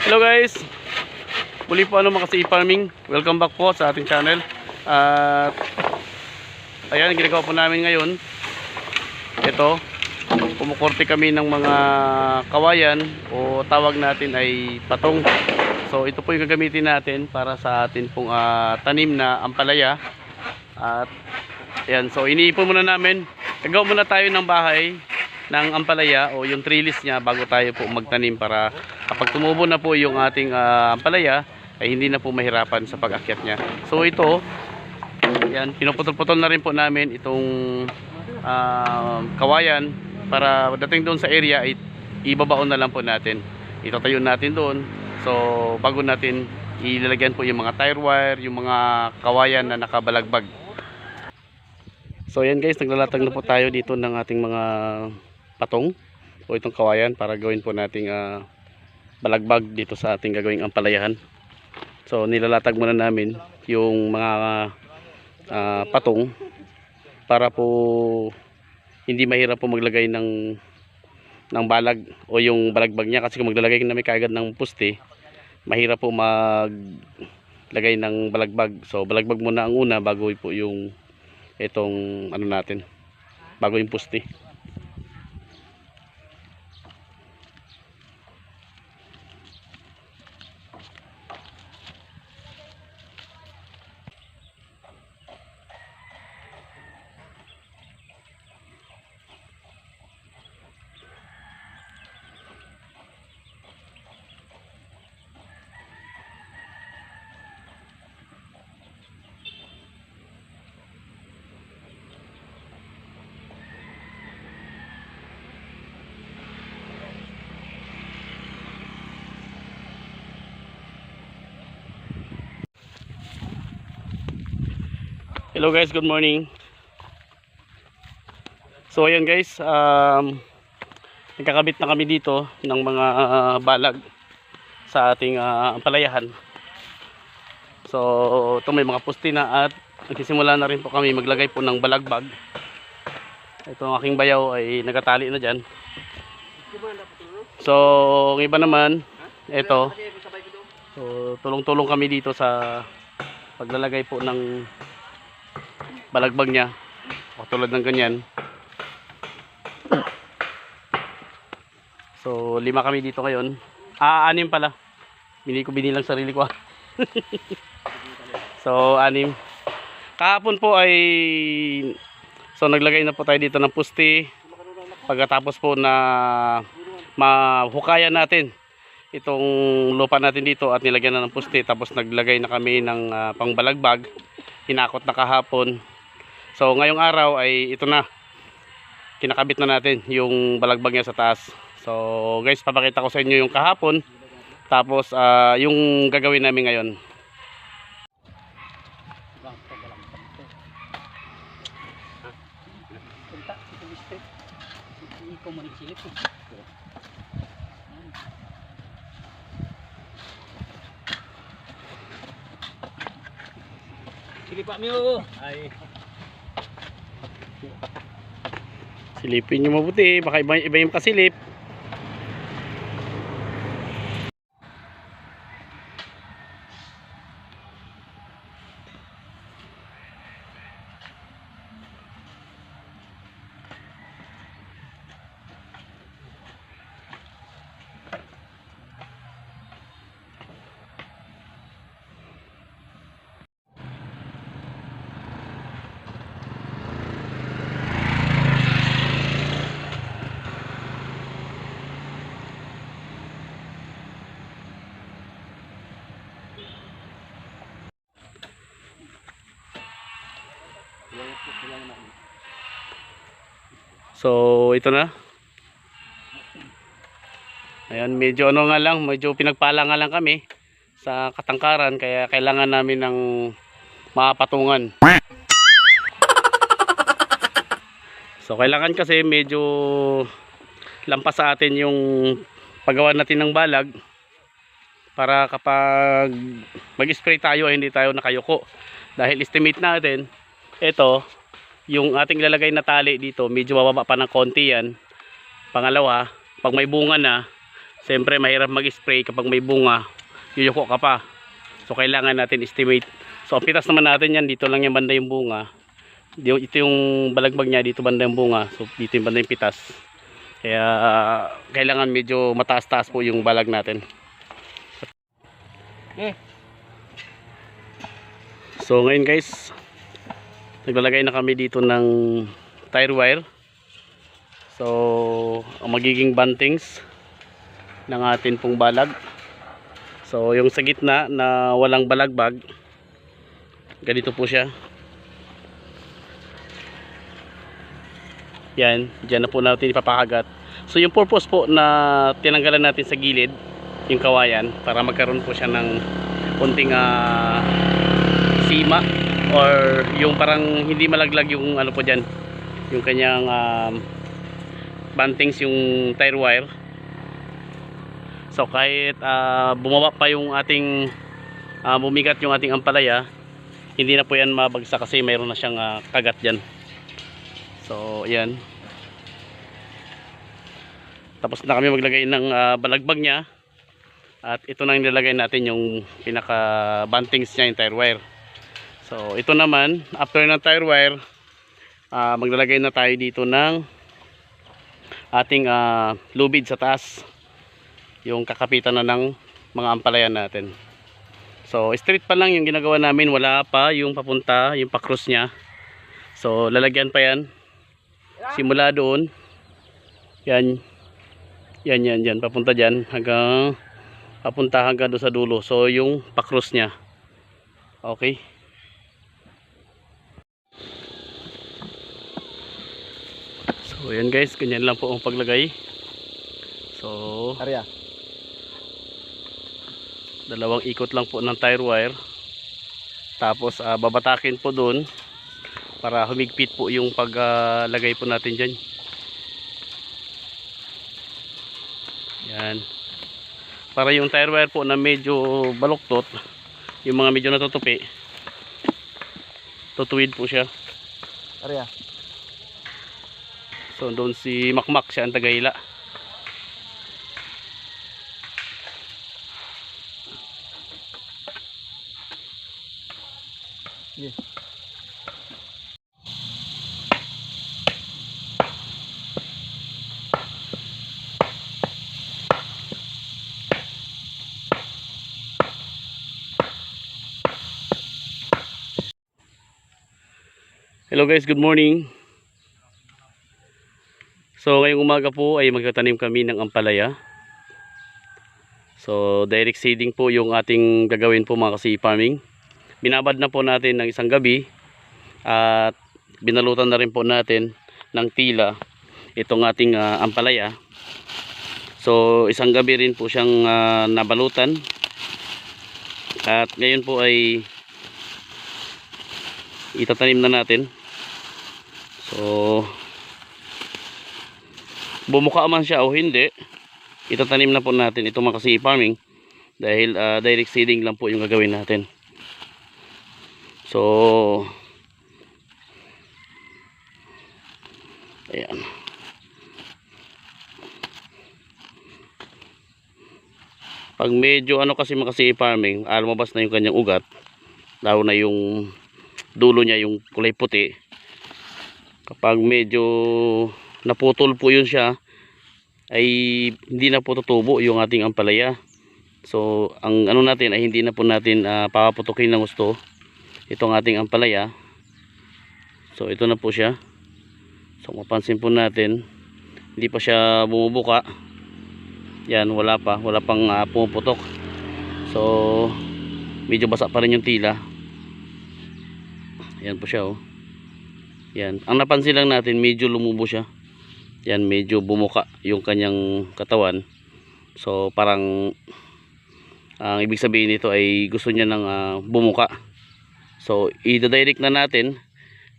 Hello guys, muli po mga kasi farming. Welcome back po sa ating channel. At ayan, ginagawa po namin ngayon. Ito, kumukorte kami ng mga kawayan o tawag natin ay patong. So ito po yung gagamitin natin para sa atin pong tanim na ampalaya. At ayan, so iniipon muna namin. Gagawa muna tayo ng bahay ng ampalaya o yung trellis niya bago tayo po magtanim para kapag tumubo na po yung ating ampalaya ay hindi na po mahirapan sa pag-akyat niya. So ito, yan, pinuputol-putol na rin po namin itong kawayan para dating doon sa area ay ibabaon na lang po natin. Itatayo natin doon. So bago natin ilalagyan po yung mga tire wire, yung mga kawayan na nakabalagbag. So yan guys, naglalatag na po tayo dito ng ating mga patong o itong kawayan para gawin po nating balagbag dito sa ating gagawing ampalayahan. So nilalatag muna namin yung mga patong para po hindi mahirap po maglagay ng balag o yung balagbag niya, kasi kung maglalagay na may kaagad ng puste, mahirap po maglagay ng balagbag. So balagbag muna ang una bago po yung itong ano natin, bago yung puste. Hello guys, good morning. So ayan guys, nagkakabit na kami dito ng mga balag sa ating ampalayahan. So ito may mga puste na at nagsisimula na rin po kami maglagay po ng balagbag. Ito ang aking bayaw ay nagatali na dyan. So ang iba naman, ito, so tulong-tulong kami dito sa paglalagay po ng balagbag niya o tulad ng ganyan. So 5 kami dito ngayon, 6 pala, hindi ko binilang sarili ko. So 6 kahapon po ay so naglagay na po tayo dito ng puste. Pagkatapos po na mahukayan natin itong lupa natin dito at nilagyan na ng puste, tapos naglagay na kami ng pangbalagbag, hinakot na kahapon. So ngayong araw ay ito na, kinakabit na natin yung balagbag niya sa taas. So guys, papakita ko sa inyo yung kahapon, tapos yung gagawin namin ngayon. Silipa mo ay Silipin nyo mabuti, baka iba yung kasilip. So ito na. Ayan, medyo ano nga lang, medyo pinagpala nga lang kami sa katangkaran, kaya kailangan namin ng mapatungan. So kailangan kasi medyo lampas sa atin yung paggawa natin ng balag para kapag mag-spray tayo ay hindi tayo nakayuko. Dahil estimate natin, ito yung ating lalagay na tali dito, medyo bababa pa ng konti yan. Pangalawa, pag may bunga na, Siyempre mahirap mag-spray kapag may bunga, yuyuko ka pa. So kailangan natin estimate. So ang pitas naman natin yan, dito lang yung banda yung bunga. Ito yung balagbag niya, dito banda yung bunga. So dito yung banda yung pitas. Kaya kailangan medyo mataas-taas po yung balag natin. Okay. So ngayon guys, naglalagay na kami dito ng tire wire. So ang magiging bantings ng atin pong balag. So yung sa gitna na walang balagbag, ganito po siya. Yan, dyan na po natin ipapakagat. So yung purpose po na tinanggalan natin sa gilid yung kawayan, para magkaroon po siya ng konting sima, or yung parang hindi malaglag yung ano po dyan, yung kanyang bantings, yung tire wire. So kahit bumaba pa yung ating bumigat yung ating ampalaya, hindi na po yan mabagsak kasi mayroon na siyang kagat dyan. So yan, tapos na kami maglagay ng balagbag niya. At ito na nilalagay natin yung pinaka bantings niya, yung tire wire. So ito naman, after ng tire wire, maglalagay na tayo dito ng ating lubid sa taas, yung kakapitan na ng mga ampalayan natin. So straight pa lang yung ginagawa namin, wala pa yung papunta, yung pa-cross niya. So lalagyan pa yan simula doon, yan papunta dyan, papunta hanggang doon sa dulo. So yung pa-cross niya. Okay. So yan guys, ganyan lang po ang paglagay. So Arya. dalawang ikot lang po ng tire wire, tapos babatakin po doon para humigpit po yung paglagay po natin dyan. Yan, para yung tire wire po na medyo baluktot, yung mga medyo natutupi, tutuwid po siya. Arya. So doon si Makmak, siya ang tagahila. Yeah. Hello guys, good morning. So ngayong umaga po ay magtatanim kami ng ampalaya. So direct seeding po yung ating gagawin po mga kasi farming. Binabad na po natin ng isang gabi at binalutan na rin po natin ng tila itong ating ampalaya. So isang gabi rin po siyang nabalutan, at ngayon po ay itatanim na natin. So bumuka man siya o hindi, itatanim na po natin ito mga kasi farming, dahil direct seeding lang po yung gagawin natin. So ayan, pag medyo ano kasi mga kasi farming, lumabas na yung kanyang ugat, lalo na yung dulo niya, yung kulay puti, kapag medyo naputol po yun siya, ay hindi na po tutubo yung ating ampalaya. So ang ano natin ay hindi na po natin papaputukin ng gusto itong ating ampalaya. So ito na po siya. So mapansin po natin, hindi pa siya bumubuka. Yan, wala pang pumuputok. So medyo basa pa rin yung tila. Yan po siya, oh. Yan, ang napansin lang natin, medyo lumubo siya. Yan, medyo bumuka yung kanyang katawan. So parang ang ibig sabihin nito ay gusto niya ng bumuka. So i-direct na natin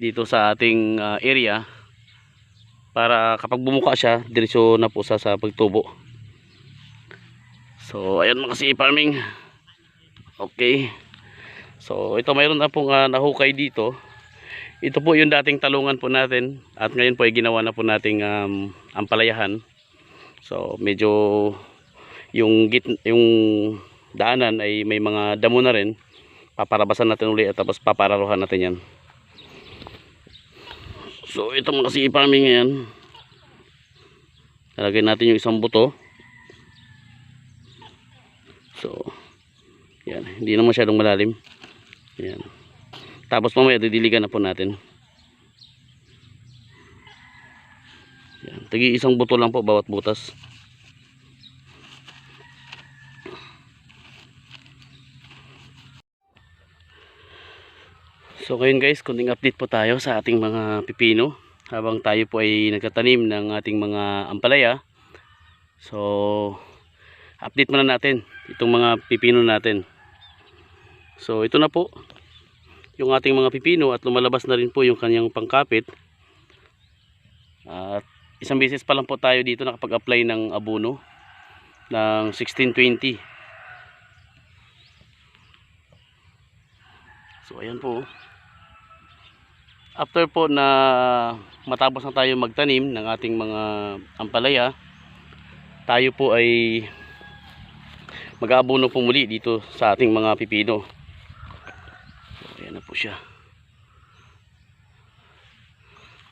dito sa ating area, para kapag bumuka siya, diretso na po sa pagtubo. So ayan mga kasi farming. Okay. So ito, mayroon na pong nahukay dito. Ito po yung dating talungan po natin, at ngayon po ay ginawa na po nating ampalayahan. So medyo yung daanan ay may mga damo na rin, paparabasan natin uli at tapos papararuhan natin yan. So ito mga farming ngayon, lalagay natin yung isang buto. So yan, hindi na masyadong malalim. Yan. Tapos mamaya didiligan na po natin. Yan, tagi isang buto lang po bawat butas. So ngayon guys, kunting update po tayo sa ating mga pipino habang tayo po ay nagtatanim ng ating mga ampalaya. So update muna natin itong mga pipino natin. So ito na po yung ating mga pipino at lumalabas na rin po yung kanyang pangkapit. At isang beses pa lang po tayo dito nakapag-apply ng abono ng 1620. So ayan po. After po na matapos na tayo magtanim ng ating mga ampalaya, tayo po ay mag-aabono po muli dito sa ating mga pipino. So ayan na po siya.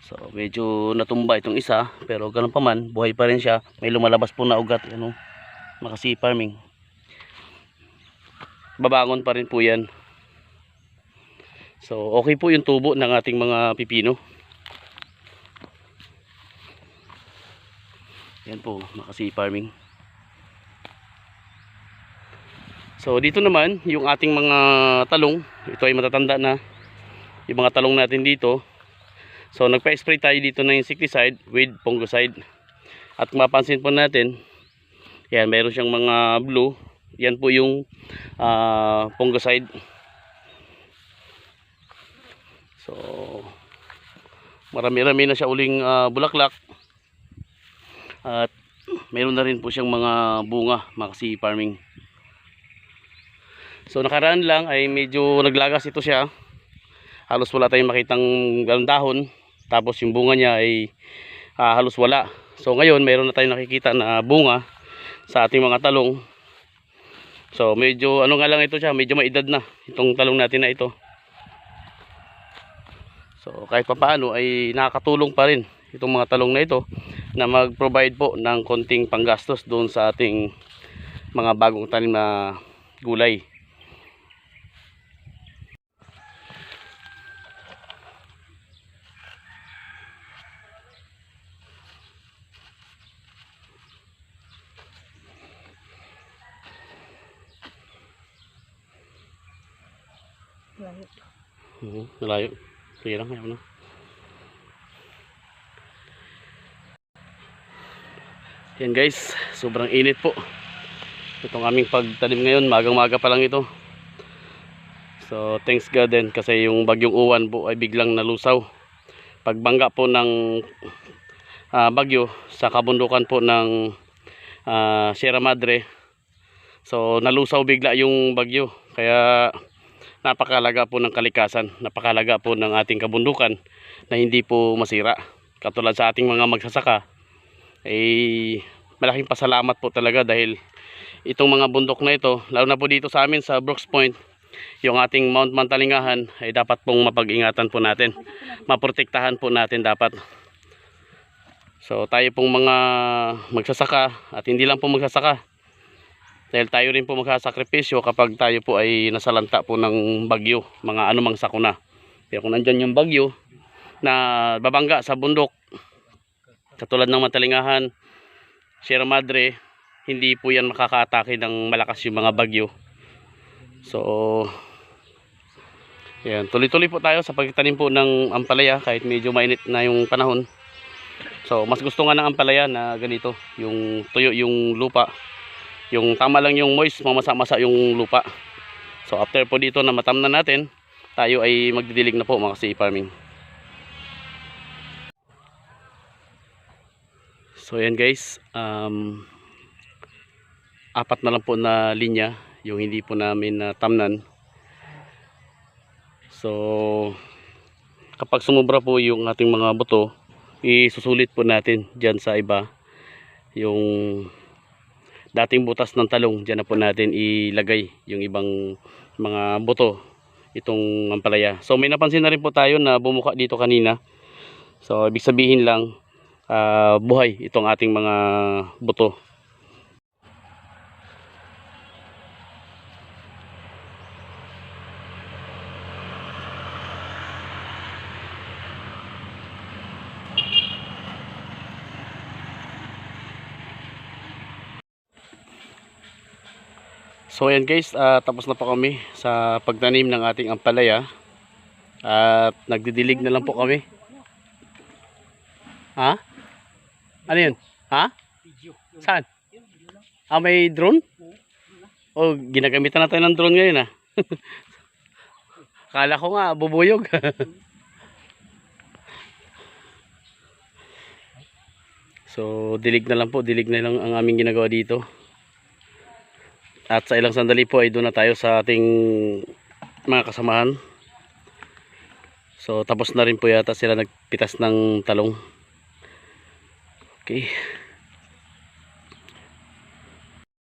So medyo natumba itong isa, pero ganun pa man, buhay pa rin siya. May lumalabas po na ugat, ano, mga farming. Babangon pa rin po yan. So okay po yung tubo ng ating mga pipino. Yan po, mga farming. So dito naman yung ating mga talong, ito ay matatanda na yung mga talong natin dito. So nagpa-spray tayo dito ng insecticide with fungicide. At mapansin po natin, yan, mayroon siyang mga blue. Yan po yung fungicide. So marami-rami na siya uling bulaklak. At mayroon na rin po siyang mga bunga, mga farming. So nakaraan lang ay medyo naglagas ito siya. Halos wala tayong makitang ganung dahon. Tapos yung bunga niya ay halos wala. So ngayon mayroon na tayong nakikita na bunga sa ating mga talong. So medyo ano nga lang ito siya, medyo may edad na itong talong natin na ito. So kahit papaano ay nakakatulong pa rin itong mga talong na ito na mag-provide po ng konting panggastos doon sa ating mga bagong tanim na gulay. Malayo. Sige lang, ayaw na. Yan guys, sobrang init po itong aming pagtanim ngayon. Magang-maga pa lang ito. So thanks God din kasi yung bagyong uwan po ay biglang nalusaw. Pagbangga po ng bagyo sa kabundukan po ng Sierra Madre. So nalusaw bigla yung bagyo. Kaya napakalaga po ng kalikasan, napakalaga po ng ating kabundukan na hindi po masira. Katulad sa ating mga magsasaka, ay malaking pasalamat po talaga dahil itong mga bundok na ito, lalo na po dito sa amin sa Brooks Point, yung ating Mount Mantalingahan ay dapat pong mapag-ingatan po natin, maprotektahan po natin dapat. So tayo pong mga magsasaka at hindi lang po magsasaka, dahil tayo rin po magsasakripisyo kapag tayo po ay nasalanta po ng bagyo, mga anumang sakuna. Pero kung nandyan yung bagyo na babangga sa bundok, katulad ng Mantalingahan, Sierra Madre, hindi po yan makakaatake ng malakas yung mga bagyo. So yan, tuloy-tuloy po tayo sa pagtanim po ng ampalaya kahit medyo mainit na yung panahon. So mas gusto nga ng ampalaya na ganito, yung tuyo yung lupa. Yung tama lang yung moist, mamasa-masa yung lupa. So after po dito na matam na natin, tayo ay magdidilig na po mga farming. So yan guys, apat na lang po na linya yung hindi po namin tamnan. So kapag sumubra po yung ating mga buto, isusulit po natin dyan sa iba yung dating butas ng talong, diyan na po natin ilagay yung ibang mga buto itong ampalaya. So may napansin na rin po tayo na bumuka dito kanina. So ibig sabihin lang buhay itong ating mga buto. So ayan guys, tapos na po kami sa pagtanim ng ating ampalaya. At nagdidilig na lang po kami. Ha? Ano yun? Ha? Saan? May drone? Oh, ginagamitan na tayo ng drone ngayon Kala ko nga, bubuyog. So, dilig na lang po. Dilig na lang ang aming ginagawa dito. At sa ilang sandali po ay doon na tayo sa ating mga kasamahan. So tapos na rin po yata sila nagpitas ng talong. Okay.